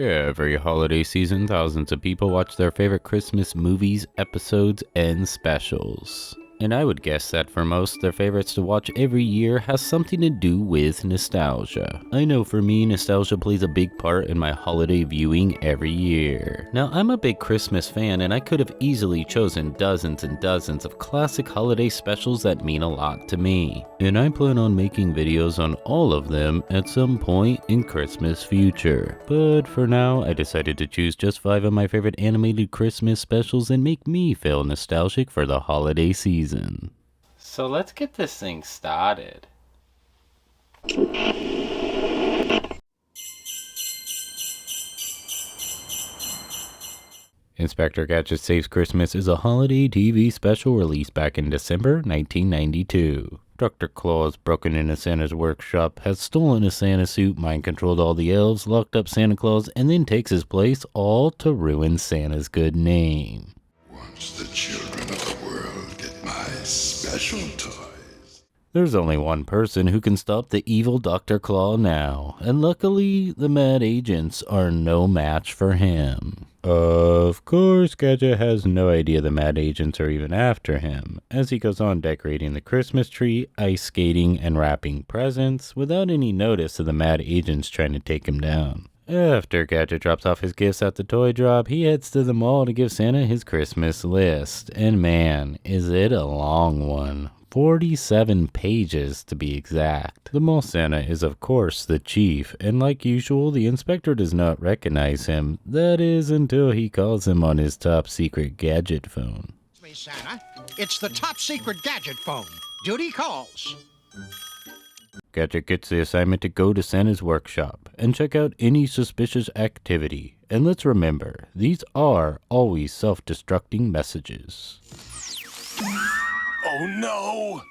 Every holiday season, thousands of people watch their favorite Christmas movies, episodes, and specials. And I would guess that for most, their favorites to watch every year has something to do with nostalgia. I know for me, nostalgia plays a big part in my holiday viewing every year. Now, I'm a big Christmas fan, and I could have easily chosen dozens and dozens of classic holiday specials that mean a lot to me. And I plan on making videos on all of them at some point in Christmas future. But for now, I decided to choose just 5 of my favorite animated Christmas specials and make me feel nostalgic for the holiday season. So let's get this thing started. Inspector Gadget Saves Christmas is a holiday TV special released back in December 1992. Dr. Claus broken into Santa's workshop, has stolen a Santa suit, mind-controlled all the elves, locked up Santa Claus, and then takes his place, all to ruin Santa's good name. Once the children of the world get my special toys. There's only one person who can stop the evil Dr. Claw now, and luckily, the mad agents are no match for him. Of course, Gadget has no idea the mad agents are even after him, as he goes on decorating the Christmas tree, ice skating, and wrapping presents, without any notice of the mad agents trying to take him down. After Gadget drops off his gifts at the toy drop, he heads to the mall to give Santa his Christmas list, and man, is it a long one. 47 pages to be exact. The mall Santa is of course the chief, and like usual, the inspector does not recognize him. That is until he calls him on his top secret gadget phone. Santa, it's the top secret gadget phone. Duty calls. Gadget gets the assignment to go to Santa's workshop and check out any suspicious activity. And let's remember, these are always self-destructing messages. Oh no!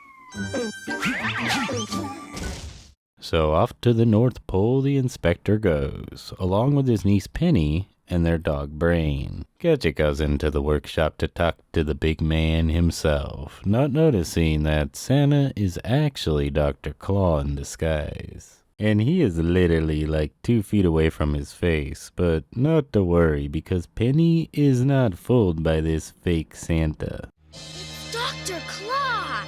So off to the North Pole the inspector goes, along with his niece Penny and their dog Brain. Gadget goes into the workshop to talk to the big man himself, not noticing that Santa is actually Dr. Claw in disguise. And he is literally like 2 feet away from his face, but not to worry because Penny is not fooled by this fake Santa. Dr. Claw!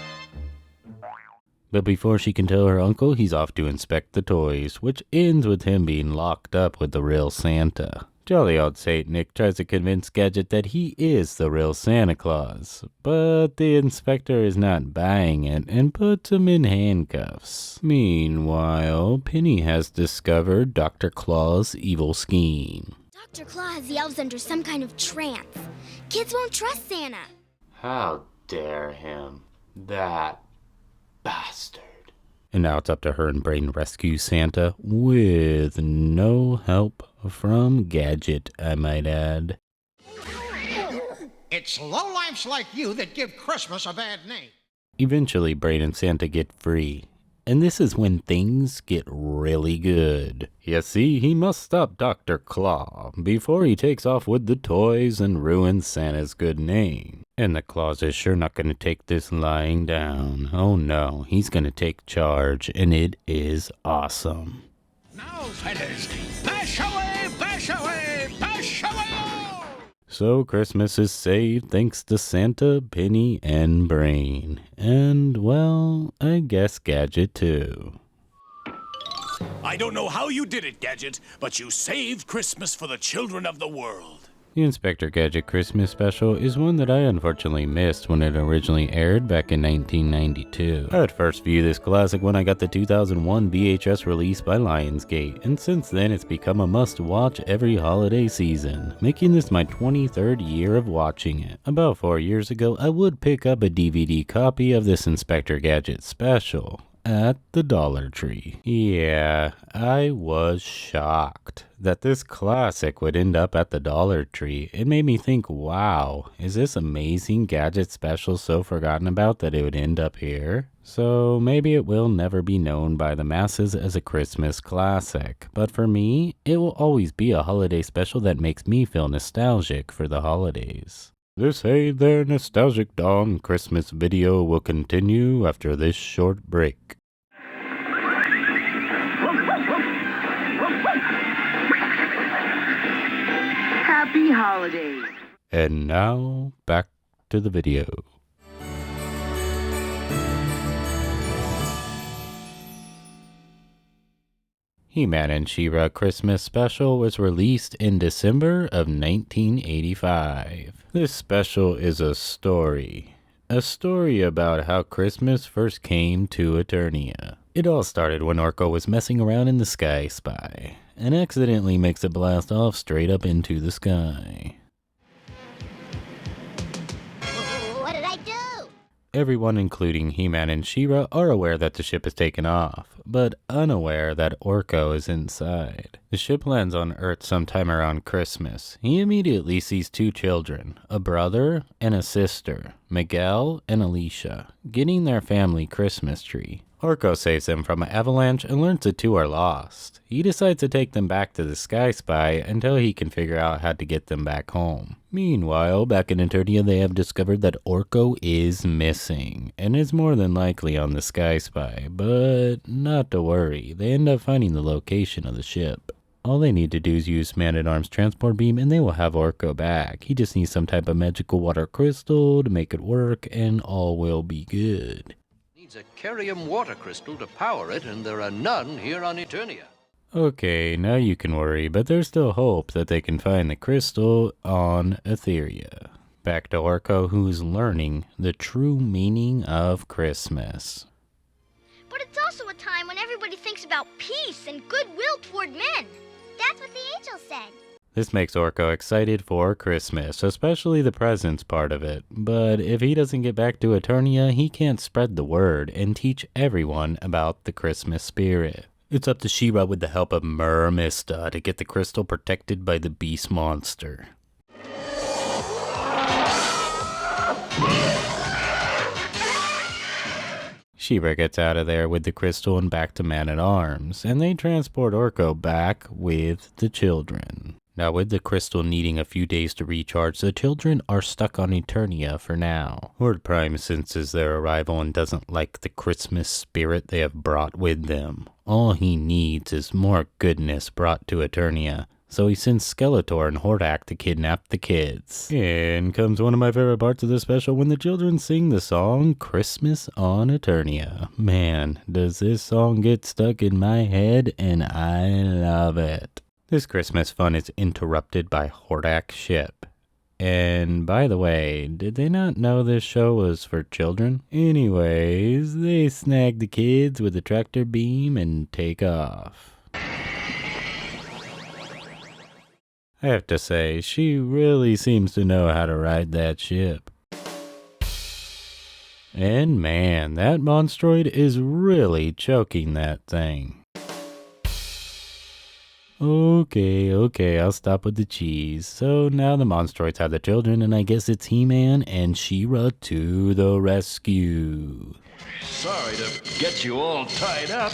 But before she can tell her uncle, he's off to inspect the toys, which ends with him being locked up with the real Santa. Jolly old Saint Nick tries to convince Gadget that he is the real Santa Claus, but the inspector is not buying it and puts him in handcuffs. Meanwhile, Penny has discovered Dr. Claw's evil scheme. Dr. Claw has the elves under some kind of trance. Kids won't trust Santa. How dare him, that bastard. And now it's up to her and Brain to rescue Santa with no help from Gadget, I might add. It's lowlifes like you that give Christmas a bad name. Eventually, Brain and Santa get free. And this is when things get really good. You see, he must stop Dr. Claw before he takes off with the toys and ruins Santa's good name. And the Claus is sure not going to take this lying down. Oh no, he's going to take charge, and it is awesome. Now, fellas, bash away, bash away, bash away! So Christmas is saved thanks to Santa, Penny, and Brain. And, well, I guess Gadget too. I don't know how you did it, Gadget, but you saved Christmas for the children of the world. The Inspector Gadget Christmas special is one that I unfortunately missed when it originally aired back in 1992. I would first view this classic when I got the 2001 VHS release by Lionsgate, and since then it's become a must-watch every holiday season, making this my 23rd year of watching it. About 4 years ago, I would pick up a DVD copy of this Inspector Gadget special at the Dollar Tree. Yeah, I was shocked that this classic would end up at the Dollar Tree. It made me think, wow, is this amazing Gadget special so forgotten about that it would end up here? So maybe it will never be known by the masses as a Christmas classic, but for me, it will always be a holiday special that makes me feel nostalgic for the holidays. This Hey There Nostalgic Dawn Christmas video will continue after this short break. Happy holidays. And now, back to the video. He-Man and She-Ra Christmas Special was released in December of 1985. This special is a story about how Christmas first came to Eternia. It all started when Orko was messing around in the Sky Spy, and accidentally makes it blast off straight up into the sky. What did I do? Everyone, including He-Man and She-Ra, are aware that the ship is taken off, but unaware that Orko is inside. The ship lands on Earth sometime around Christmas. He immediately sees two children, a brother and a sister, Miguel and Alicia, getting their family Christmas tree. Orko saves them from an avalanche and learns the two are lost. He decides to take them back to the Sky Spy until he can figure out how to get them back home. Meanwhile, back in Eternia, they have discovered that Orko is missing, and is more than likely on the Sky Spy, but not to worry, they end up finding the location of the ship. All they need to do is use Man-at-Arm's transport beam and they will have Orko back. He just needs some type of magical water crystal to make it work, and all will be good. Needs a Carium water crystal to power it, and there are none here on Eternia. Okay, now you can worry, but there's still hope that they can find the crystal on Etheria. Back to Orko, who's learning the true meaning of Christmas. But it's also a time when everybody thinks about peace and goodwill toward men. That's what the angel said. This makes Orko excited for Christmas, especially the presents part of it. But if he doesn't get back to Eternia, he can't spread the word and teach everyone about the Christmas spirit. It's up to She-Ra with the help of Mermista to get the crystal protected by the beast monster. She-Ra gets out of there with the crystal and back to Man-at-Arms, and they transport Orko back with the children. Now, with the crystal needing a few days to recharge, the children are stuck on Eternia for now. Horde Prime senses their arrival and doesn't like the Christmas spirit they have brought with them. All he needs is more goodness brought to Eternia, so he sends Skeletor and Hordak to kidnap the kids. In comes one of my favorite parts of the special, when the children sing the song Christmas on Eternia. Man, does this song get stuck in my head, and I love it. This Christmas fun is interrupted by Hordak's ship. And by the way, did they not know this show was for children? Anyways, they snag the kids with a tractor beam and take off. I have to say, she really seems to know how to ride that ship. And man, that Monstroid is really choking that thing. Okay, I'll stop with the cheese. So now the Monstroids have the children, and I guess it's He-Man and She-Ra to the rescue. Sorry to get you all tied up.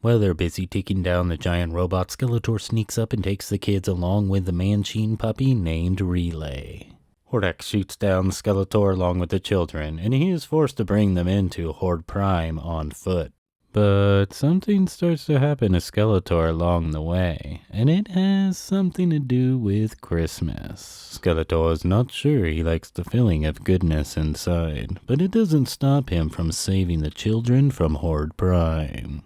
While they're busy taking down the giant robot, Skeletor sneaks up and takes the kids along with the Manchine puppy named Relay. Hordak shoots down Skeletor along with the children, and he is forced to bring them into Horde Prime on foot. But something starts to happen to Skeletor along the way, and it has something to do with Christmas. Skeletor is not sure he likes the feeling of goodness inside, but it doesn't stop him from saving the children from Horde Prime.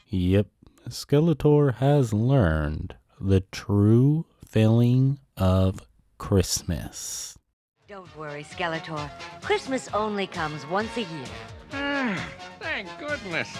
Yep, Skeletor has learned the true feeling of Christmas. Don't worry, Skeletor. Christmas only comes once a year. Thank goodness.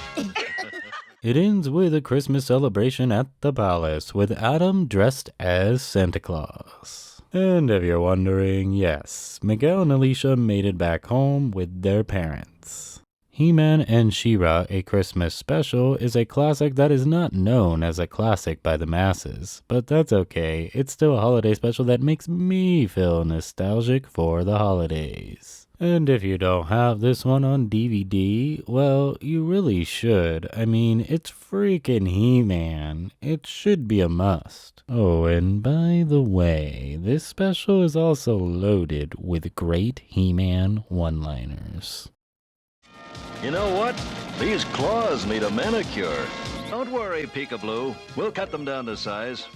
It ends with a Christmas celebration at the palace with Adam dressed as Santa Claus. And if you're wondering, yes, Miguel and Alicia made it back home with their parents. He-Man and She-Ra, A Christmas Special, is a classic that is not known as a classic by the masses, but that's okay. It's still a holiday special that makes me feel nostalgic for the holidays. And if you don't have this one on DVD, well, you really should. I mean, it's freaking He-Man. It should be a must. Oh, and by the way, this special is also loaded with great He-Man one-liners. You know what? These claws need a manicure. Don't worry, Peekaboo. We'll cut them down to size.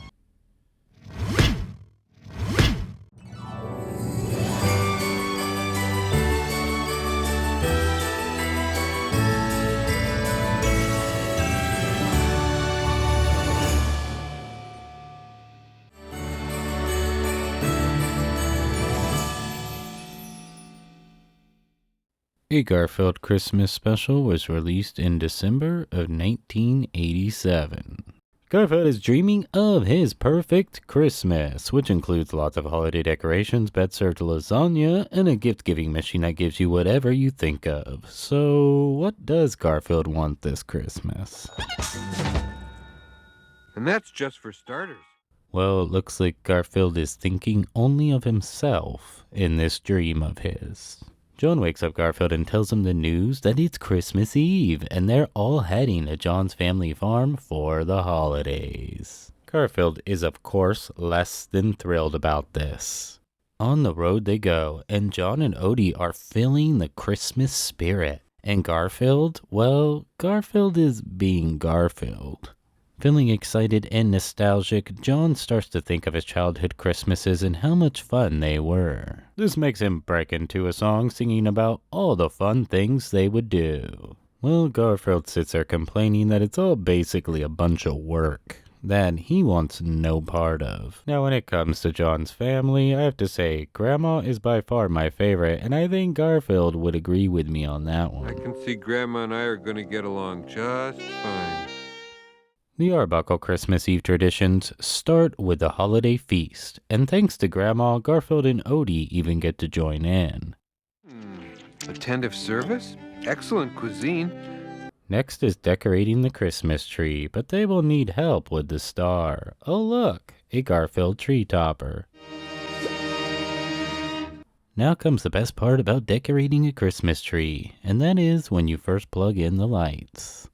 A Garfield Christmas special was released in December of 1987. Garfield is dreaming of his perfect Christmas, which includes lots of holiday decorations, bed-served lasagna, and a gift-giving machine that gives you whatever you think of. So, what does Garfield want this Christmas? And that's just for starters. Well, it looks like Garfield is thinking only of himself in this dream of his. John wakes up Garfield and tells him the news that it's Christmas Eve, and they're all heading to John's family farm for the holidays. Garfield is of course less than thrilled about this. On the road they go, and John and Odie are feeling the Christmas spirit. And Garfield, well, Garfield is being Garfield. Feeling excited and nostalgic, John starts to think of his childhood Christmases and how much fun they were. This makes him break into a song singing about all the fun things they would do. Well, Garfield sits there complaining that it's all basically a bunch of work that he wants no part of. Now, when it comes to John's family, I have to say, Grandma is by far my favorite, and I think Garfield would agree with me on that one. I can see Grandma and I are going to get along just fine. The Arbuckle Christmas Eve traditions start with the holiday feast, and thanks to Grandma, Garfield and Odie even get to join in. Attentive service? Excellent cuisine. Next is decorating the Christmas tree, but they will need help with the star. Oh look, a Garfield tree topper. Now comes the best part about decorating a Christmas tree, and that is when you first plug in the lights.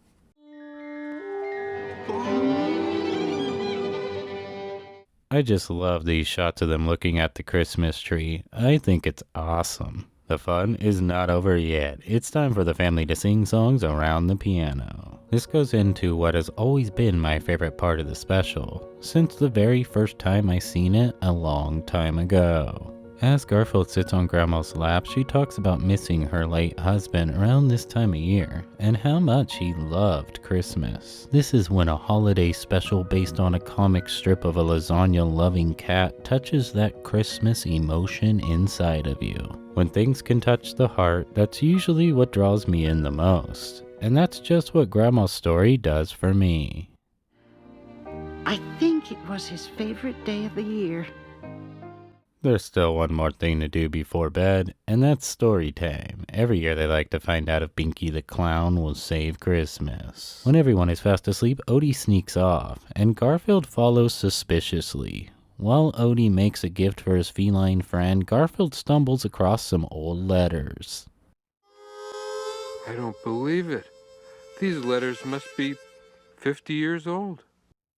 I just love these shots of them looking at the Christmas tree. I think it's awesome. The fun is not over yet. It's time for the family to sing songs around the piano. This goes into what has always been my favorite part of the special, since the very first time I seen it a long time ago. As Garfield sits on Grandma's lap, she talks about missing her late husband around this time of year, and how much he loved Christmas. This is when a holiday special based on a comic strip of a lasagna-loving cat touches that Christmas emotion inside of you. When things can touch the heart, that's usually what draws me in the most. And that's just what Grandma's story does for me. I think it was his favorite day of the year. There's still one more thing to do before bed, and that's story time. Every year they like to find out if Binky the Clown will save Christmas. When everyone is fast asleep, Odie sneaks off, and Garfield follows suspiciously. While Odie makes a gift for his feline friend, Garfield stumbles across some old letters. I don't believe it. These letters must be 50 years old.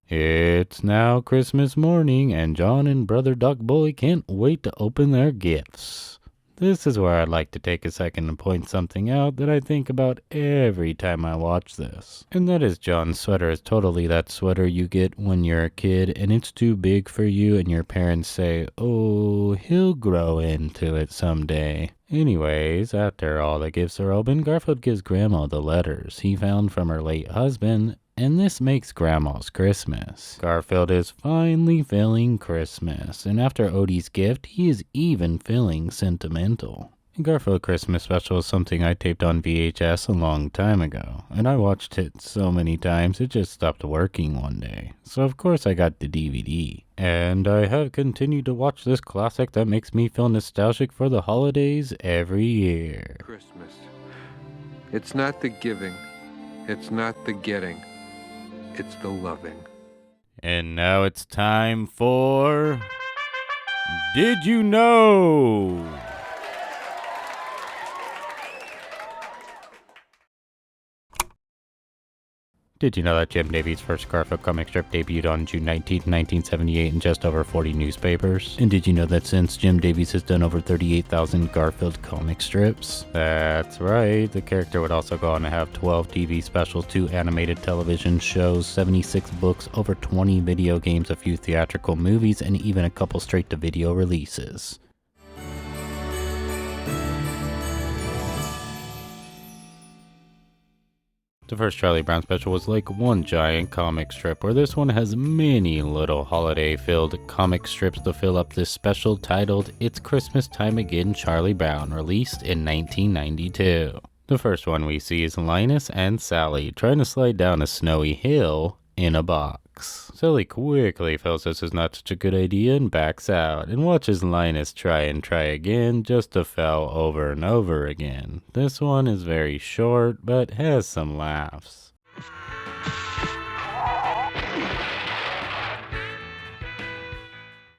It's now Christmas morning, and John and Brother Duck Boy can't wait to open their gifts. This is where I'd like to take a second and point something out that I think about every time I watch this. And that is John's sweater is totally that sweater you get when you're a kid and it's too big for you and your parents say, oh, he'll grow into it someday. Anyways, after all the gifts are opened, Garfield gives Grandma the letters he found from her late husband, and this makes Grandma's Christmas. Garfield is finally feeling Christmas, and after Odie's gift, he is even feeling sentimental. Garfield Christmas Special is something I taped on VHS a long time ago, and I watched it so many times it just stopped working one day. So of course I got the DVD. And I have continued to watch this classic that makes me feel nostalgic for the holidays every year. Christmas. It's not the giving. It's not the getting. It's the loving. And now it's time for... Did You Know? Did you know that Jim Davies' first Garfield comic strip debuted on June 19, 1978 in just over 40 newspapers? And did you know that since Jim Davies has done over 38,000 Garfield comic strips? That's right, the character would also go on to have 12 TV specials, 2 animated television shows, 76 books, over 20 video games, a few theatrical movies, and even a couple straight-to-video releases. The first Charlie Brown special was like one giant comic strip, where this one has many little holiday-filled comic strips to fill up this special titled It's Christmas Time Again Charlie Brown, released in 1992. The first one we see is Linus and Sally trying to slide down a snowy hill in a box. Sally quickly feels this is not such a good idea and backs out, and watches Linus try again just to fail over and over again. This one is very short, but has some laughs.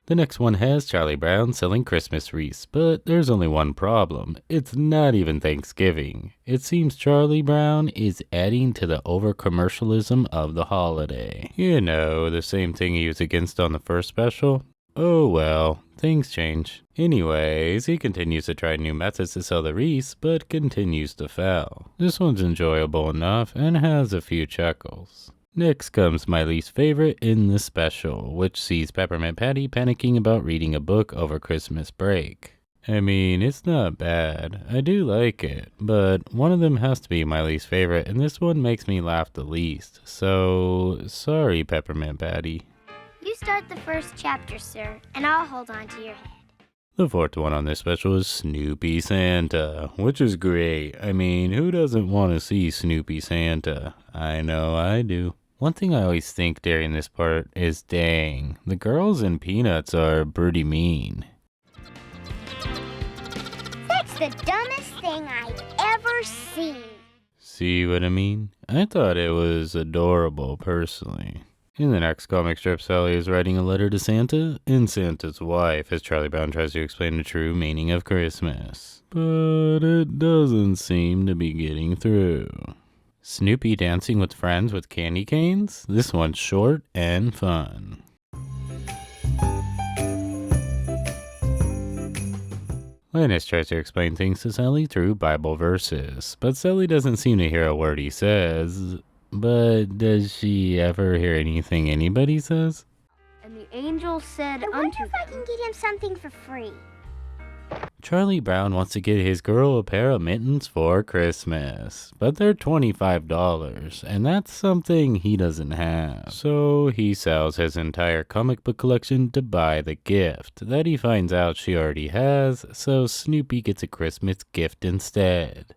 The next one has Charlie Brown selling Christmas wreaths, but there's only one problem. It's not even Thanksgiving. It seems Charlie Brown is adding to the over-commercialism of the holiday. You know, the same thing he was against on the first special? Oh well, things change. Anyways, he continues to try new methods to sell the wreaths, but continues to fail. This one's enjoyable enough and has a few chuckles. Next comes my least favorite in the special, which sees Peppermint Patty panicking about reading a book over Christmas break. I mean, it's not bad. I do like it, but one of them has to be my least favorite, and this one makes me laugh the least. So, sorry, Peppermint Patty. You start the first chapter, sir, and I'll hold on to your head. The fourth one on this special is Snoopy Santa, which is great. I mean, who doesn't want to see Snoopy Santa? I know I do. One thing I always think during this part is, dang, the girls in Peanuts are pretty mean. That's the dumbest thing I've ever seen. See what I mean? I thought it was adorable, personally. In the next comic strip, Sally is writing a letter to Santa and Santa's wife as Charlie Brown tries to explain the true meaning of Christmas. But it doesn't seem to be getting through. Snoopy dancing with friends with candy canes? This one's short and fun. Linus tries to explain things to Sally through Bible verses, but Sally doesn't seem to hear a word he says. But does she ever hear anything anybody says? And the angel said unto them, I wonder if I can get him something for free. Charlie Brown wants to get his girl a pair of mittens for Christmas, but they're $25, and that's something he doesn't have. So he sells his entire comic book collection to buy the gift that he finds out she already has, so Snoopy gets a Christmas gift instead.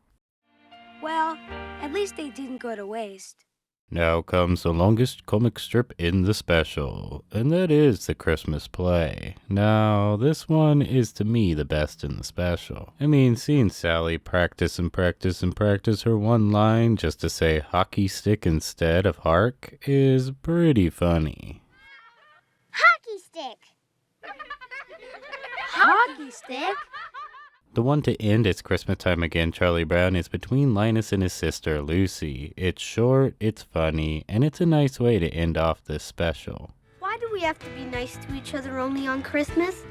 Well, at least they didn't go to waste. Now comes the longest comic strip in the special, and that is the Christmas play. Now, this one is to me the best in the special. I mean, seeing Sally practice her one line just to say hockey stick instead of hark is pretty funny. Hockey stick! Hockey stick? The one to end It's Christmas Time Again Charlie Brown is between Linus and his sister Lucy. It's short, it's funny, and it's a nice way to end off this special. Why do we have to be nice to each other only on Christmas?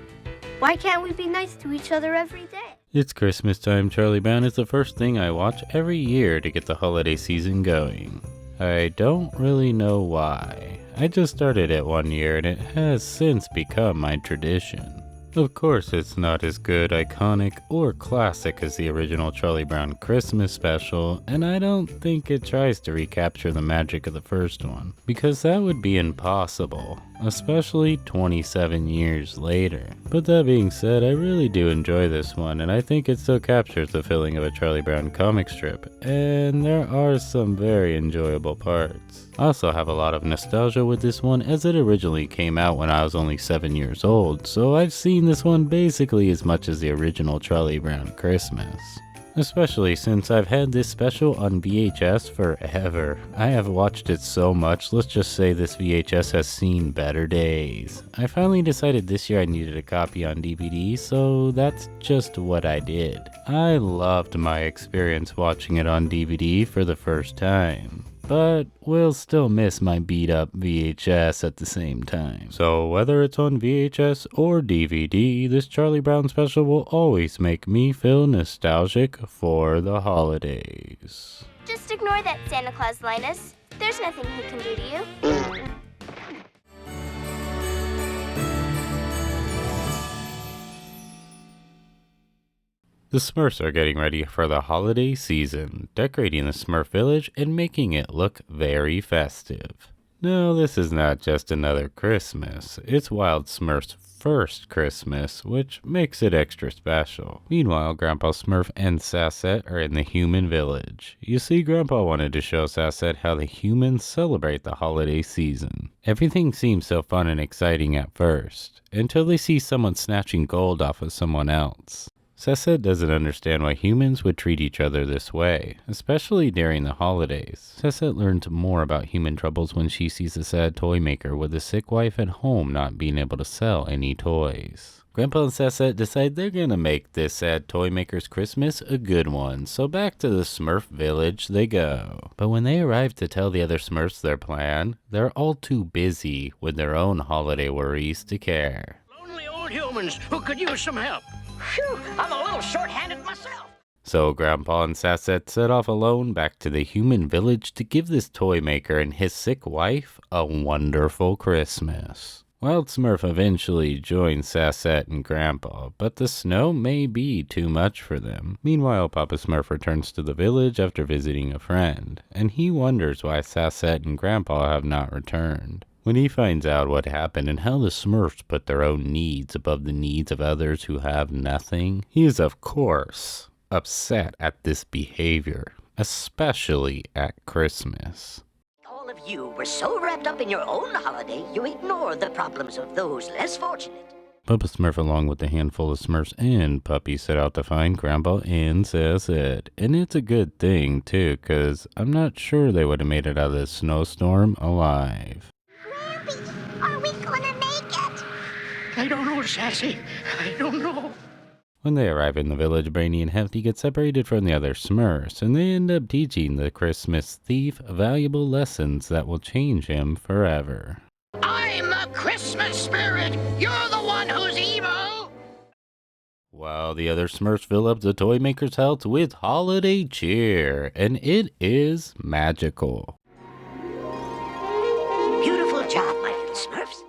Why can't we be nice to each other every day? It's Christmas Time Charlie Brown is the first thing I watch every year to get the holiday season going. I don't really know why. I just started it one year and it has since become my tradition. Of course, it's not as good, iconic, or classic as the original Charlie Brown Christmas special, and I don't think it tries to recapture the magic of the first one, because that would be impossible, especially 27 years later. But that being said, I really do enjoy this one, and I think it still captures the feeling of a Charlie Brown comic strip, and there are some very enjoyable parts. I also have a lot of nostalgia with this one as it originally came out when I was only 7 years old, so I've seen this one basically as much as the original Charlie Brown Christmas. Especially since I've had this special on VHS forever. I have watched it so much, let's just say this VHS has seen better days. I finally decided this year I needed a copy on DVD, so that's just what I did. I loved my experience watching it on DVD for the first time. but will still miss my beat up VHS at the same time. So whether it's on VHS or DVD, this Charlie Brown special will always make me feel nostalgic for the holidays. Just ignore that Santa Claus, Linus. There's nothing he can do to you. The Smurfs are getting ready for the holiday season, decorating the Smurf village and making it look very festive. No, this is not just another Christmas, it's Wild Smurf's first Christmas, which makes it extra special. Meanwhile, Grandpa Smurf and Sassette are in the human village. You see, Grandpa wanted to show Sassette how the humans celebrate the holiday season. Everything seems so fun and exciting at first, until they see someone snatching gold off of someone else. Sassette doesn't understand why humans would treat each other this way, especially during the holidays. Sassette learns more about human troubles when she sees a sad toy maker with a sick wife at home not being able to sell any toys. Grandpa and Sassette decide they're gonna make this sad toy maker's Christmas a good one, so back to the Smurf village they go. But when they arrive to tell the other Smurfs their plan, they're all too busy with their own holiday worries to care. Lonely old humans who could use some help. Phew, I'm a little short-handed myself. So Grandpa and Sassette set off alone back to the human village to give this toy maker and his sick wife a wonderful Christmas. Wild Smurf eventually joins Sassette and Grandpa, but the snow may be too much for them. Meanwhile, Papa Smurf returns to the village after visiting a friend, and he wonders why Sassette and Grandpa have not returned. When he finds out what happened and how the Smurfs put their own needs above the needs of others who have nothing, he is of course upset at this behavior, especially at Christmas. All of you were so wrapped up in your own holiday, you ignored the problems of those less fortunate. Papa Smurf, along with a handful of Smurfs and puppies, set out to find Grandpa and Sassette. And it's a good thing, too, because I'm not sure they would have made it out of this snowstorm alive. Are we gonna make it? I don't know, Sassy. I don't know. When they arrive in the village, Brainy and Hefty get separated from the other Smurfs, and they end up teaching the Christmas thief valuable lessons that will change him forever. I'm a Christmas spirit. You're the one who's evil. While the other Smurfs fill up the toy maker's house with holiday cheer, and it is magical. Beautiful job, my little Smurfs.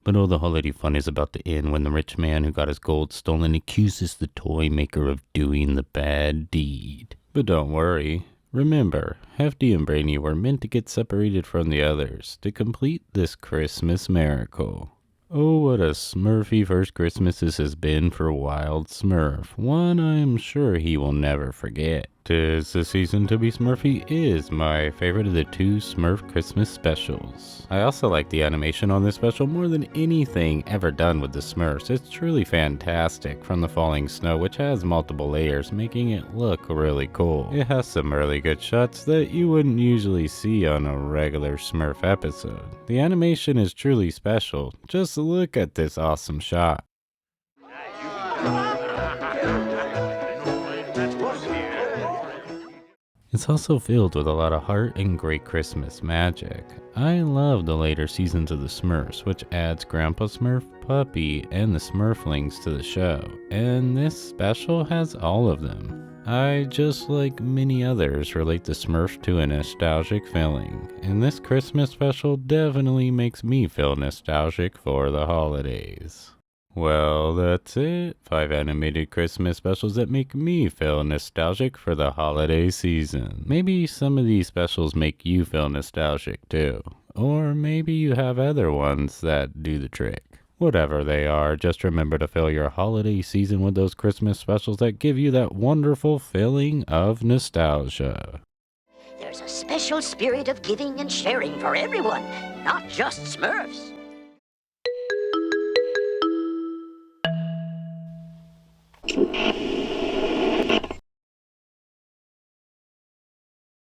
But all the holiday fun is about to end when the rich man who got his gold stolen accuses the toy maker of doing the bad deed. But don't worry. Remember, Hefty and Brainy were meant to get separated from the others to complete this Christmas miracle. Oh, what a Smurfy first Christmas this has been for Wild Smurf. One I'm sure he will never forget. 'Tis the Season to be Smurfy is my favorite of the two Smurf Christmas specials. I also like the animation on this special more than anything ever done with the Smurfs. It's truly fantastic, from the falling snow, which has multiple layers, making it look really cool. It has some really good shots that you wouldn't usually see on a regular Smurf episode. The animation is truly special. Just look at this awesome shot. It's also filled with a lot of heart and great Christmas magic. I love the later seasons of the Smurfs, which adds Grandpa Smurf, Puppy, and the Smurflings to the show, and this special has all of them. I, just like many others, relate the Smurfs to a nostalgic feeling, and this Christmas special definitely makes me feel nostalgic for the holidays. Well, that's it. 5 animated Christmas specials that make me feel nostalgic for the holiday season. Maybe some of these specials make you feel nostalgic too. Or maybe you have other ones that do the trick. Whatever they are, just remember to fill your holiday season with those Christmas specials that give you that wonderful feeling of nostalgia. There's a special spirit of giving and sharing for everyone, not just Smurfs.